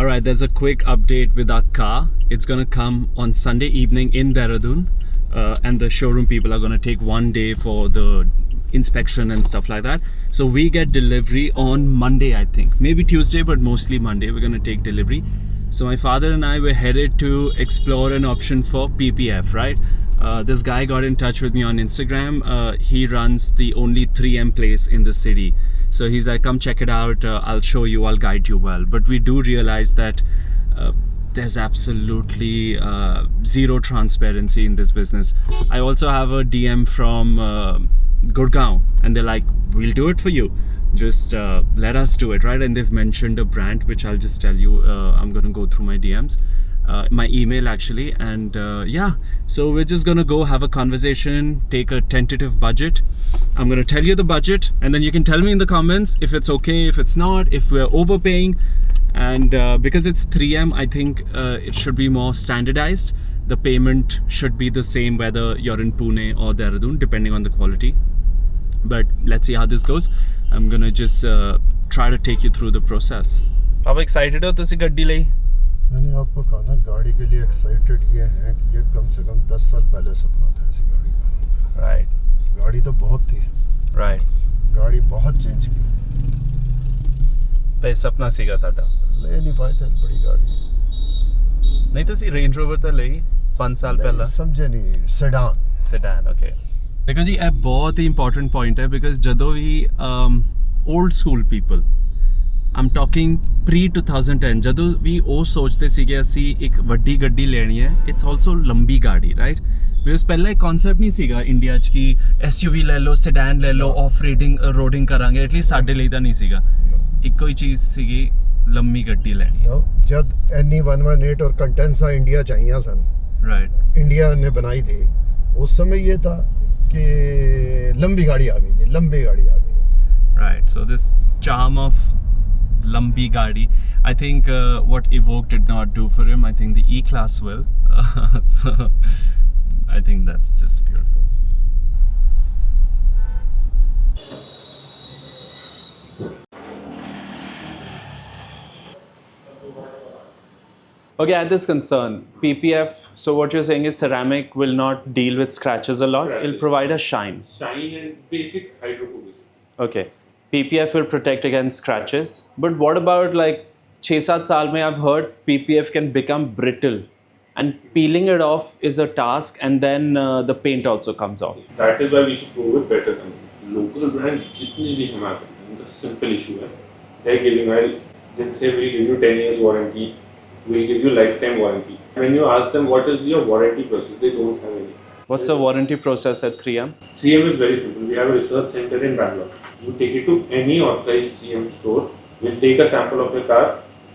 All right, there's a quick update with our car. It's going to come on Sunday evening in Dehradun, and the showroom people are going to take 1 day for the inspection and stuff like that. So we get delivery on Monday, I think. Maybe Tuesday, but mostly Monday. We're going to take delivery. So my father and I were headed to explore an option for PPF, right? This guy got in touch with me on Instagram. He runs the only 3M place in the city. So he's like, come check it out. I'll show you, I'll guide you well. But we do realize that there's absolutely zero transparency in this business. I also have a DM from Gurgaon, and they're like, we'll do it for you. Just let us do it, right? And they've mentioned a brand, which I'll just tell you. I'm going to go through my DMs. My email actually, and yeah, so we're just gonna go have a conversation, take a tentative budget. I'm gonna tell you the budget, and then you can tell me in the comments if it's okay, if it's not, if we're overpaying. And because it's 3M, I think it should be more standardized. The payment should be the same whether you're in Pune or Dehradun, depending on the quality. But let's see how this goes. I'm gonna just try to take you through the process. How excited are you gaddi lai? मैंने आपको कहा ना, गाड़ी के लिए excited ये है कि ये कम से कम 10 साल पहले सपना था ऐसी गाड़ी का। राइट। गाड़ी तो बहुत थी। राइट। गाड़ी बहुत चेंज की। तो सपना सीगा ताड़ा ले नहीं पाए थे, बड़ी गाड़ी है। नहीं तो सी रेंज रोवर तो ले 5 साल पहला समझे नहीं, सेडान ओके। देखो जी, ये बहुत ही इंपॉर्टेंट पॉइंट है, बिकॉज जदों भी old school people, I'm talking pre-2010, ਜਦੋਂ ਵੀ ਉਹ ਸੋਚਦੇ ਸੀਗੇ ਅਸੀਂ ਇੱਕ ਵੱਡੀ ਗੱਡੀ ਲੈਣੀ ਹੈ, ਇਟਸ ਆਲਸੋ ਲੰਬੀ ਗਾੜੀ, ਰਾਈਟ? ਬਿਕਾਜ਼ ਪਹਿਲਾਂ ਇੱਕ ਕਨਸੈਪਟ ਨਹੀਂ ਸੀਗਾ ਇੰਡੀਆ 'ਚ ਕਿ SUV ਲੈ ਲਓ, ਸੈਡਾਨ ਲੈ ਲਓ, ਆਫ ਰੋਡਿੰਗ ਕਰਾਂਗੇ। ਐਟਲੀਸਟ ਸਾਡੇ ਲਈ ਤਾਂ ਨਹੀਂ ਸੀਗਾ। ਇੱਕੋ ਹੀ ਚੀਜ਼ ਸੀਗੀ, ਲੰਮੀ ਗੱਡੀ ਲੈਣੀ ਹੈ। ਜਦ NE 118 और कंटेंसा इंडिया चाहिए सन, राइट, इंडिया ने बनाई थी, उस समय ये था कि लंबी गाड़ी आ गई थी, लंबी गाड़ी आ गई। Right, so this charm of Lambi Gadi, I think what Evoque did not do for him, I think the E-Class will. So I think that's just beautiful. Okay, I had this concern. PPF, so what you're saying is ceramic will not deal with scratches a lot. It'll provide a shine. Shine and basic hydrophobic. Okay. PPF will protect against scratches, but what about like 6-7 saal mein I've heard PPF can become brittle, and peeling it off is a task, and then the paint also comes off. That is why we should go with better company. Local brands jitne bhi hamare, the simple issue hai, they're giving, let's say we'll give you 10 years warranty, we'll give you lifetime warranty. When you ask them what is your warranty process, they don't have any. What's the warranty process at 3M? 3M is very simple. We have a research center in Bangalore. You take it to any authorized 3M store. We'll take a sample of the car,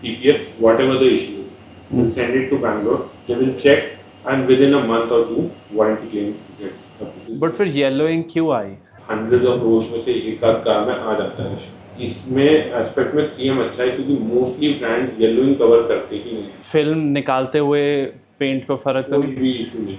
PPF, whatever the issue is. We'll send it to Bangalore. They will check, and within a month or two, warranty claim gets approved. But for yellowing क्यों आई? Hundreds of rows में से एक आध car में आ जाता है। इसमें aspect में 3M अच्छा है क्योंकि मोस्टली ब्रांड्स येलोइंग कवर करते ही नहीं। फिल्म निकालते हुए पेंट को फर्क तो कोई भी इशू नहीं,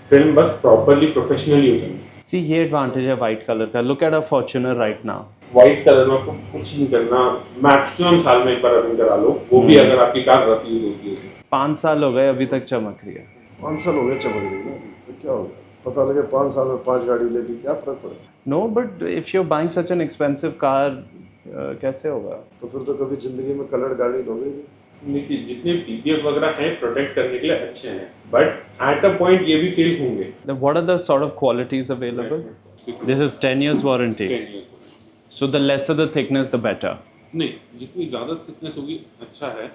फिल्म बस प्रॉपर्ली प्रोफेशनली होती है। See, ये एडवांटेज है वाइट कलर का। Look at a Fortuner right now. White colour में आपको कुछ नहीं करना, मैक्सिमम साल में एक बार रनिंग करा लो, वो भी अगर आपकी कार रफ यूज होती है। 5 साल हो गए, अभी तक चमक रही है। 5 साल हो गए चमक रही है, तो क्या होगा? पता लगे 5 साल में 5 गाड़ी ले ली, क्या फर्क पड़ेगा? No, but if you're buying such an expensive car, कैसे होगा? तो फिर तो कभी जिंदगी में कलर गाड़ी लोगे ही नहीं। देखिए, जितने PPF वगैरह हैं प्रोटेक्ट करने के लिए अच्छे हैं, बट एट अ पॉइंट ये भी फेल होंगे। Then what are the sort of qualities available? This is 10 years warranty. 10 years। So the lesser the thickness, the better. नहीं, जितनी ज़्यादा थिकनेस होगी अच्छा है,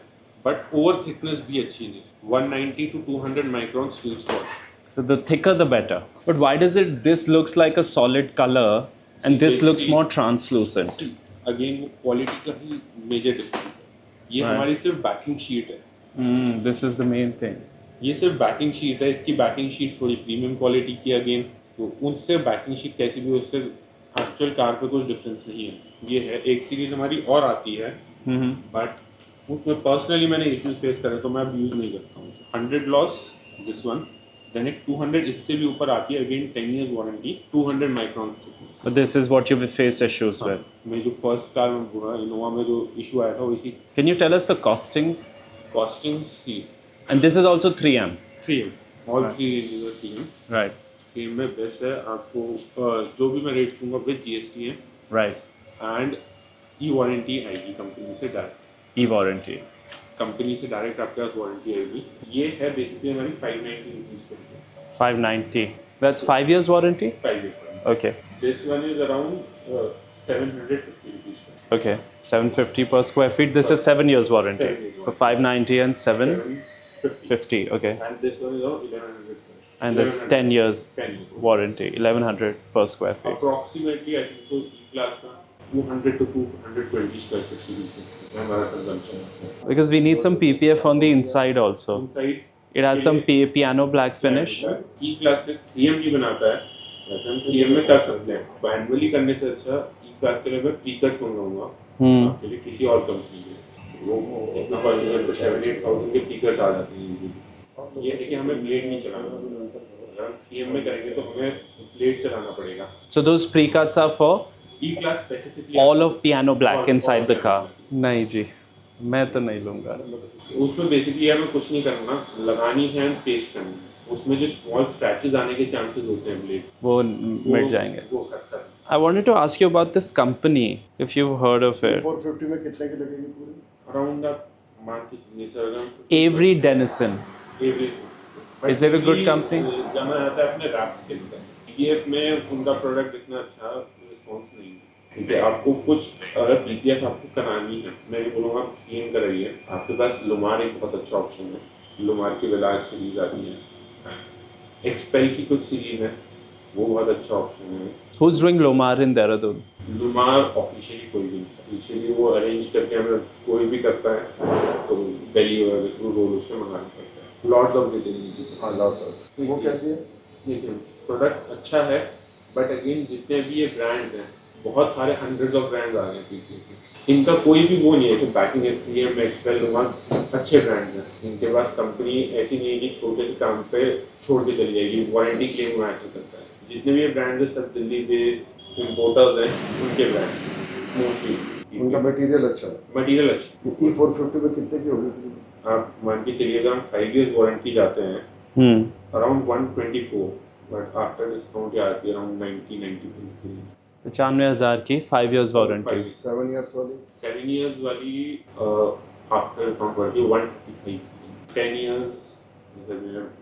बट ओवर थिकनेस भी अच्छी नहीं। 190 to 200 micron sweet spot. So the thicker the better. But why does it? This looks like a solid color, and this looks more translucent. Again वो क्वालिटी का ही मेजर डिफरेंस है। ये हमारी सिर्फ banking sheet है। This is the main thing. ये सिर्फ banking sheet है, इसकी बैकिंग शीट थोड़ी प्रीमियम क्वालिटी की अगेन, तो उनसे बैकिंग शीट कैसी भी उससे एक्चुअल कार पे कुछ डिफरेंस नहीं है। ये है एक सीरीज हमारी और आती है, बट उसमें पर्सनली मैंने इश्यूज फेस करे तो मैं अब यूज़ नहीं करता हूँ। 100 लॉस दिस वन, देन एक 200 इससे भी ऊपर आती है, again 10 years warranty, 200 micron thickness. But this is what you face issues with. मैं जो फर्स्ट कार में पूरा इनोवा में जो इशू आया था वो इसी। Can you tell us the costings? costing C. And this is also 3M. 3M. All three ranges are 3M. Right. 3M में बेस्ट है आपको जो भी मैं रेट दूंगा विद GST है. Right. एंड ई वारंटी आएगी कंपनी से डायरेक्ट. E-warranty. कंपनी से डायरेक्ट आपके पास वारंटी आएगी. ये है बेसिकली हमारी 590 रुपीज़ पर. 590. That's 5 years warranty? 5 years. Okay. This one is around 750 rupees. Okay. 750 per square feet. This is 7 years warranty. 7 years So 590 and 750. 750. Okay. And this one is around 1100. And that's 10 years 10 years. warranty. 1100 per square feet. Approximately, I think so, E-Class का 200 to 220 square feet के बीच में हमारा consumption है. Because we need some PPF on the inside also. Inside It has some piano black finish. E-Class के 3M भी बनाता है. वैसे हम 3M में कर सकते हैं. मैनुअली करने से अच्छा E-Class के लिए मैं प्रीकट मंगाऊंगा. आपके लिए किसी और कंपनी के. वो इतना कॉस्ट है तो 7-8,000 के प्रीकट्स आ जाते हैं यूजुअली. ये है कि हमें ब्लेड नहीं चलाना. अगर हम 3M में करेंगे तो हमें ब्लेड चलाना पड़ेगा. So those pre-cuts are for E-Class specifically all of piano black all- inside all the car. नहीं जी, मैं तो नहीं लूँगा. उसमें बेसिकली हमें कुछ नहीं करना, लगानी है एंड पेस्ट करनी है. उसमें जो स्मॉल स्क्रैचेस आने के चांसेस होते हैं ब्लेड वो मिट जाएंगे. वो खतरा. I wanted to ask you about this company, if you've heard of it. 450 में कितने की लगेगी पूरी? अराउंड आप मान के चलिए सर अगर Avery Dennison. Average. Is it a good company? जाना जाता है अपने रैप के अंदर. PPF में उनका प्रोडक्ट इतना अच्छा रिस्पॉन्स नहीं है. क्योंकि आपको कुछ अगर PPF आपको करानी है, मैं नहीं बोलूँगा आप 3M कराइए. आपके पास लुमार एक बहुत अच्छा ऑप्शन है. लुमार की विलाज सीरीज आती है. एक्सपेल की कुछ सीरीज है, वो बहुत अच्छा ऑप्शन है. Who's doing Lomar in Dehradun? Lomar officially कोई नहीं. ऑफिशियली वो अरेंज करके हमें कोई भी करता है तो दिल्ली वगैरह थ्रू रोल उसमें मंगाना पड़ता है. Lots of detail. हाँ लॉट्स ऑफ. वो कैसी है? देखिए प्रोडक्ट अच्छा है बट अगेन जितने भी ये ब्रांड्स हैं बहुत सारे हंड्रेड्स ऑफ ब्रांड्स आ गए हैं. इनका कोई भी वो नहीं है. तो बैकिंग है 3M एक्सपेल लुमार अच्छे ब्रांड्स हैं. इनके पास कंपनी ऐसी नहीं है कि छोटे से काम पे छोड़ के चली जाएगी. वारंटी क्लेम मैटर करता है. जितने भी ये ब्रांड्स हैं सब दिल्ली बेस्ड इम्पोर्टर्स हैं. उनके ब्रांड मोस्टली. उनका मटेरियल अच्छा है. मटेरियल अच्छा. E450 में कितने की होगी? आप मान के चलिएगा हम 5 years वारंटी जाते हैं अराउंड 124 बट आफ्टर डिस्काउंट ये आती है अराउंड 90-95 की. 95,000 की 5 years warranty. 7 years वाली? 7 years वाली after discount warranty 135. 10 years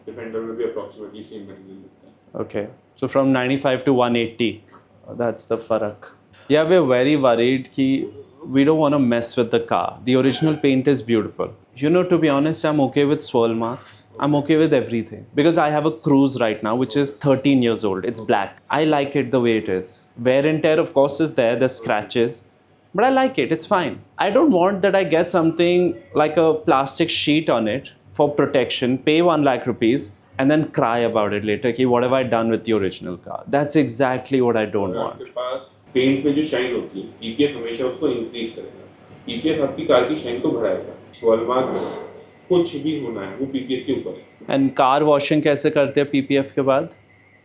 defender में भी अप्रॉक्सीमेटली सेम मटेरियल मिलता है. Okay, so from 95 to 180, that's the farak. Yeah, we're very worried कि we don't want to mess with the car. The original paint is beautiful. You know, to be honest, I'm okay with swirl marks. I'm okay with everything. Because I have a Cruise right now, which is 13 years old. It's black. I like it the way it is. Wear and tear, of course, is there. There's scratches. But I like it. It's fine. I don't want that I get something like a plastic sheet on it for protection, pay 1 lakh rupees, and then cry about it later. Okay, what have I done with the original car? That's exactly what I don't want. आपके पास paint में जो shine होती है PPF हमेशा उसको increase करेगा. PPF आपकी car की शाइन को बढ़ाएगा. स्वर्ल मार्क्स कुछ भी होना है वो PPF के ऊपर है. And car washing कैसे करते हैं PPF के बाद?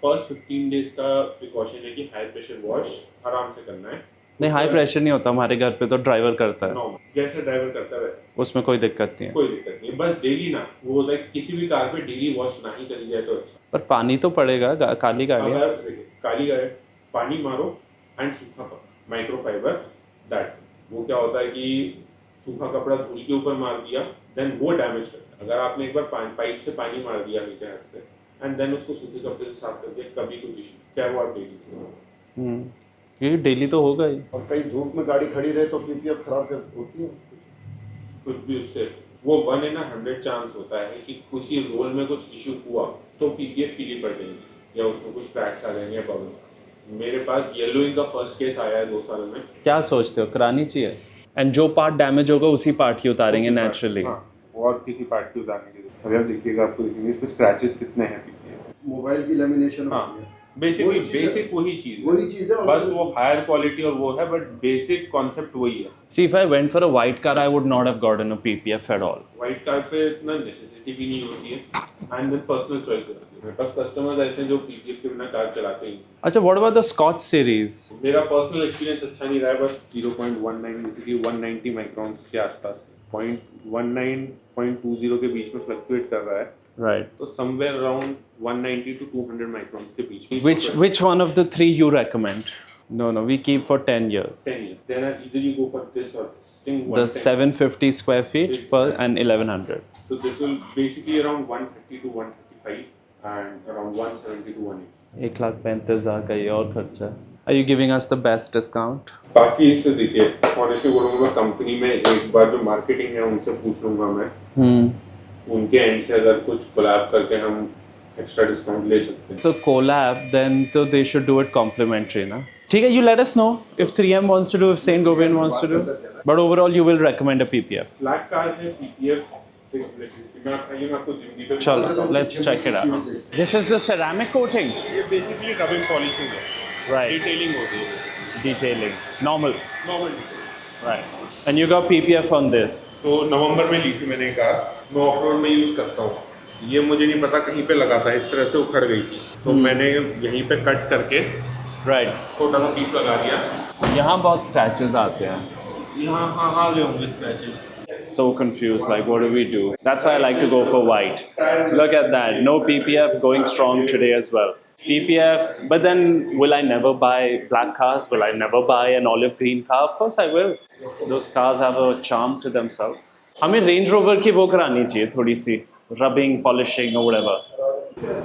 फर्स्ट 15 days का प्रिकॉशन है कि हाई प्रेशर वॉश आराम से करना है. नहीं, हाई प्रेशर नहीं होता हमारे घर पे, तो ड्राइवर करता है. नॉर्मल जैसे ड्राइवर करता है वैसे उसमें कोई दिक्कत नहीं है. कोई दिक्कत नहीं है. बस डेली ना वो लाइक किसी भी कार पे डेली वॉश ना ही करी जाए तो अच्छा. पर पानी तो पड़ेगा. काली गाड़ी है. अगर देखिए काली गाड़ी पानी मारो एंड सूखा कपड़ा माइक्रोफाइबर दैट. वो क्या होता है कि सूखा कपड़ा धूल के ऊपर मार दिया देन वो डैमेज करता है. अगर आपने एक बार पाइप से पानी मार दिया हल्के हाथ से एंड देन उसको सूखे कपड़े से साफ कर दिया कभी कुछ इशू चाहे वो आप डेली ये डेली तो होगा ही. और कहीं धूप में गाड़ी खड़ी रहे तो PPF खराब होती है. कुछ भी उससे वो 1 in 100 चांस होता है कि किसी रोल में कुछ इशू हुआ तो PPF पीली पड़ जाएगी या उसमें कुछ क्रैक्स आ जाएंगे या बबल. मेरे पास येलोइंग का फर्स्ट केस आया है 2 साल में. क्या सोचते हो, करानी चाहिए? एंड जो पार्ट डैमेज होगा उसी पार्ट की उतारेंगे नेचुरली. और किसी पार्ट की उतारने के लिए अभी आप देखिएगा आपको दिखेंगे इस पे स्क्रैचेस कितने हैं PPF. मोबाइल की लेमिनेशन हाँ होती है. बेसिकली वही चीज़ है. बेसिक वही चीज वही चीज़ है. बस वो हायर क्वालिटी और वो है बट बेसिक कॉन्सेप्ट वही है. See, if I went for a white car, I would not have gotten a PPF at all. White car पे इतना नेसेसिटी भी नहीं होती है एंड देन पर्सनल चॉइस होती है. मेरे पास कस्टमर्स ऐसे हैं जो PPF के बिना कार चलाते ही. अच्छा, what about the Scotch series? मेरा पर्सनल एक्सपीरियंस अच्छा नहीं रहा है. बस 0.19 बेसिकली 190 माइक्रॉन्स के आसपास है. 0.19-0.20 के बीच में फ्लक्चुएट कर रहा है, Right. तो समवेयर अराउंड 190 to 200 माइक्रॉन्स के बीच में. Which one of the three you recommend? No, we keep for 10 years. 10 years. Then either you go for this or this. Thing The 110. 750 square feet per and 1100. So this will basically around 130 to 135 and around 170 to 180. 1,35,000 का ये और खर्चा. Are you giving us the best discount? बाकी इससे देखिए, honestly बोलूँगा company में एक बार जो मार्केटिंग है उनसे पूछ लूँगा मैं. उनके एंड से अगर कुछ कोलैब करके हम एक्स्ट्रा डिस्काउंट ले सकते हैं. So collab, then so they should do it complimentary, na? ठीक है, you let us know if 3M wants to do, if Saint Gobain wants to do. But overall, you will recommend a PPF. Black car है PPF. मैं आपको जिंदगी पे. चलो, let's check it out. This is the ceramic coating. ये basically dubbing polishing है. Right. Detailing होती है. Detailing. Normal. Normal. Right. And you got PPF on this. तो नवंबर में ली थी मैंने कार. मैं ऑफ रोड में यूज करता हूँ. ये मुझे नहीं पता कहीं पे लगा था, इस तरह से उखड़ गई थी. तो मैंने यहीं पे कट करके Right. छोटा सा पीस लगा दिया. यहाँ बहुत scratches आते हैं. यहाँ हाँ ले होंगे scratches. So confused, like what do we do? That's why I like to go for white. Look at that, no PPF, going strong today as well. PPF, but then will I never buy black cars? Will I never buy an olive green car? Of course I will. Those cars have a charm to themselves. हमें Range Rover की वो करानी चाहिए थोड़ी सी rubbing, polishing or whatever.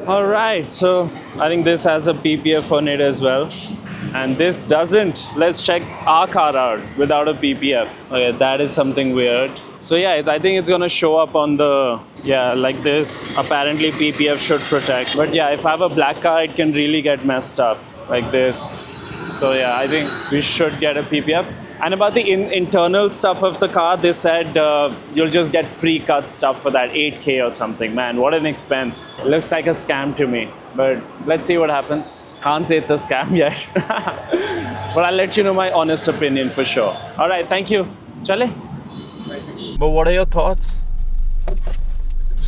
All right, so I think this has a PPF on it as well. And this doesn't. Let's check our car out without a PPF. Okay, that is something weird. So yeah, I think it's gonna show up on the, like this. Apparently PPF should protect. But yeah, if I have a black car, it can really get messed up like this. So yeah, I think we should get a PPF. And about the internal stuff of the car, they said you'll just get pre-cut stuff for that 8K or something. Man, what an expense. It looks like a scam to me. But let's see what happens. Can't say it's a scam yet. But I'll let you know my honest opinion for sure. All right, thank you. Chale? But what are your thoughts?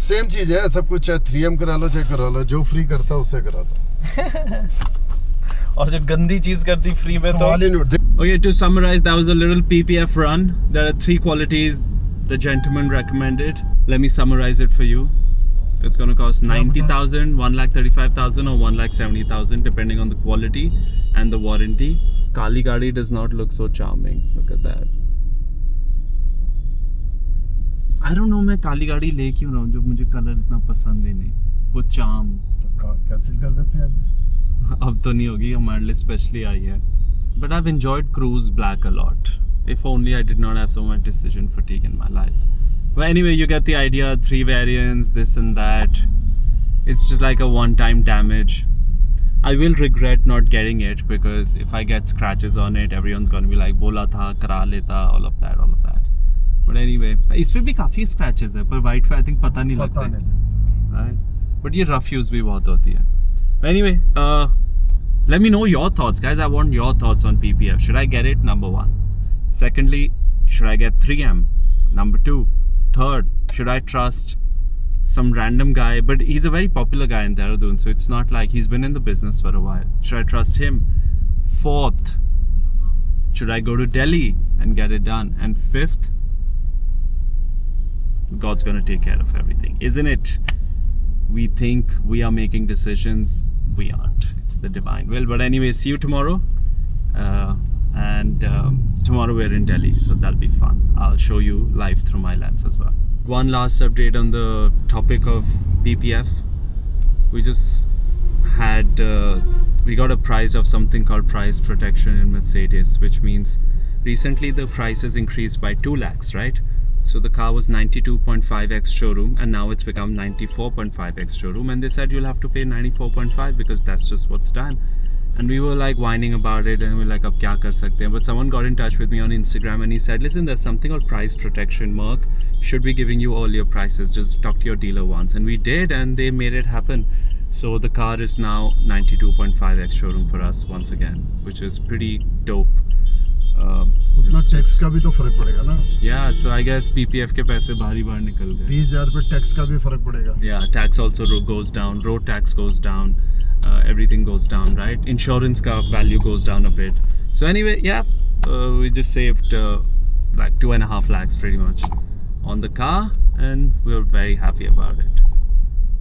Same चीज है, सब कुछ चाहे 3M करा लो चाहे करा लो, जो free करता है उससे करा लो. और जो गंदी चीज करती फ्री में तो. Okay, to summarize, that was a little PPF run. There are 3 qualities the gentleman recommended. Let me summarize it for you. It's going to cost 90,000, 1,35,000 or 1,70,000 depending on the quality and the warranty. Kali Gadi does not look so charming. Look at that. I don't know मैं काली गाड़ी ले क्यों रहा हूँ जो मुझे colour इतना पसंद ही नहीं. वो चार्म तो कैंसिल कर देते हैं अभी. अब तो नहीं होगी, हमारे लिए स्पेशली आई है. But I've enjoyed Cruise Black a lot. If only I did not have so much decision fatigue in my life. But anyway, you get the idea. 3 variants, this and that. It's just like a one-time damage. I will regret not getting it because if I get scratches on it, everyone's gonna be like, "Bola tha, kara leta," all of that. But anyway, इस पे भी काफी scratches है, पर white पे I think पता नहीं लगता. Right? But ये rough use भी बहुत होती है. But anyway, let me know your thoughts, guys. I want your thoughts on PPF. Should I get it? Number 1. Secondly, should I get 3M? Number 2. Third, should I trust some random guy? But he's a very popular guy in Dehradun, so it's not like he's been in the business for a while. Should I trust him? Fourth, should I go to Delhi and get it done? And fifth, God's gonna take care of everything, isn't it? We think we are making decisions. We aren't. It's the divine will. But anyway, see you tomorrow. And tomorrow we're in Delhi, so that'll be fun. I'll show you live through my lens as well. One last update on the topic of PPF. We just had we got a price of something called price protection in Mercedes, which means recently the price has increased by 2 lakhs, right? So the car was 92.5x showroom and now it's become 94.5x showroom, and they said you'll have to pay 94.5 because that's just what's done. And we were like whining about it and we were like, ab kya kar sakte hain? But someone got in touch with me on Instagram and he said, listen, there's something called price protection, Merc should be giving you all your prices, just talk to your dealer once. And we did, and they made it happen. So the car is now 92.5x showroom for us once again, which is pretty dope. उतना tax का भी तो फर्क पड़ेगा ना. Yeah, so I guess PPF के पैसे बाहर निकल गए. 20,000 पे टैक्स का भी फर्क पड़ेगा. Yeah, tax also goes down, road tax goes down, everything goes down, right? Insurance ka value goes down a bit. So anyway, yeah, we just saved like 2.5 lakhs pretty much. on the car, and we're very happy about it.